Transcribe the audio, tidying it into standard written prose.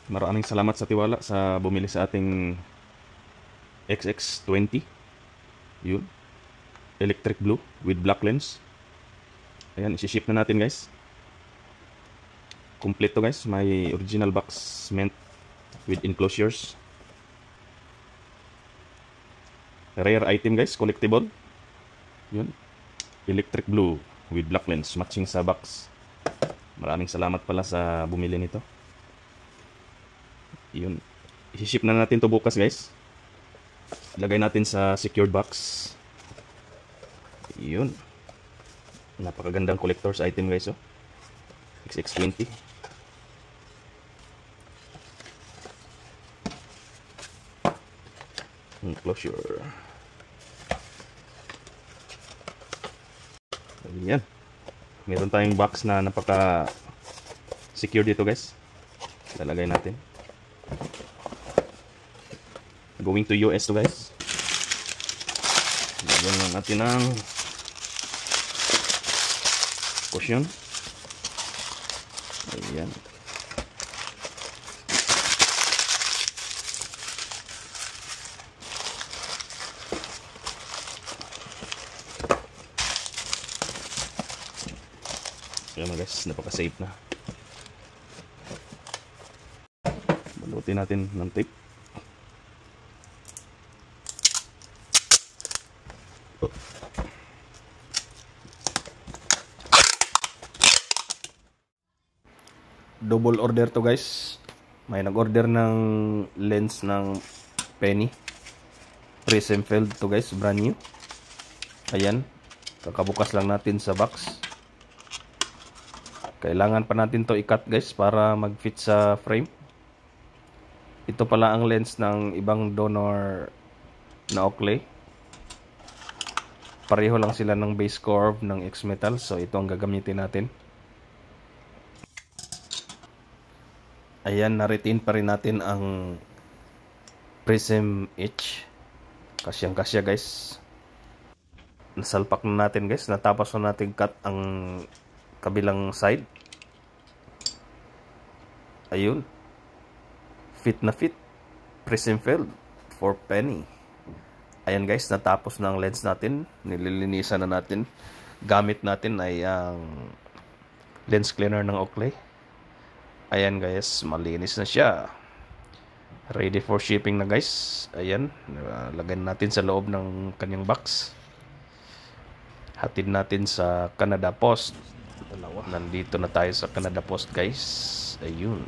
Maraming salamat sa tiwala sa bumili sa ating XX20. Yun. Electric blue with black lens. Ayan, isi-ship na natin guys. Complete to guys. May original box meant with enclosures. Rare item guys, collectible. Yun. Electric blue with black lens. Matching sa box. Maraming salamat pala sa bumili nito. Yun. I-ship na natin to bukas guys. Lagay natin sa secured box. Yun. Napakagandang collector's item guys oh. XX20. Closure. Ayan. Meron tayong box na napaka secure dito guys. Lalagay natin. Going to US to guys. Lagyan lang natin ng cushion. Ayan. Ayan na guys, napaka-safe na. Balutin natin ng tape. Double order to guys. May nag-order ng lens ng penny. Prism filled to guys, brand new. Ayan. Kakabukas lang natin sa box. Kailangan pa natin to i-cut guys para mag-fit sa frame. Ito pala ang lens ng ibang donor na Oakley. Pareho lang sila ng base curve ng X-Metal. So ito ang gagamitin natin. Ayan, na-retain pa rin natin ang Prism Edge. Kasyang-kasya guys. Nasalpak na natin guys. Natapos na natin cut ang kabilang side. Ayun. Fit na fit. Prism filled for penny. Ayan guys, natapos na ang lens natin. Nililinisan na natin. Gamit natin ay ang lens cleaner ng Oakley. Ayan guys, malinis na siya. Ready for shipping na guys. Ayan, lagyan natin sa loob ng kanyang box. Hatid natin sa Canada Post. Nandito na tayo sa Canada Post guys. Ayun.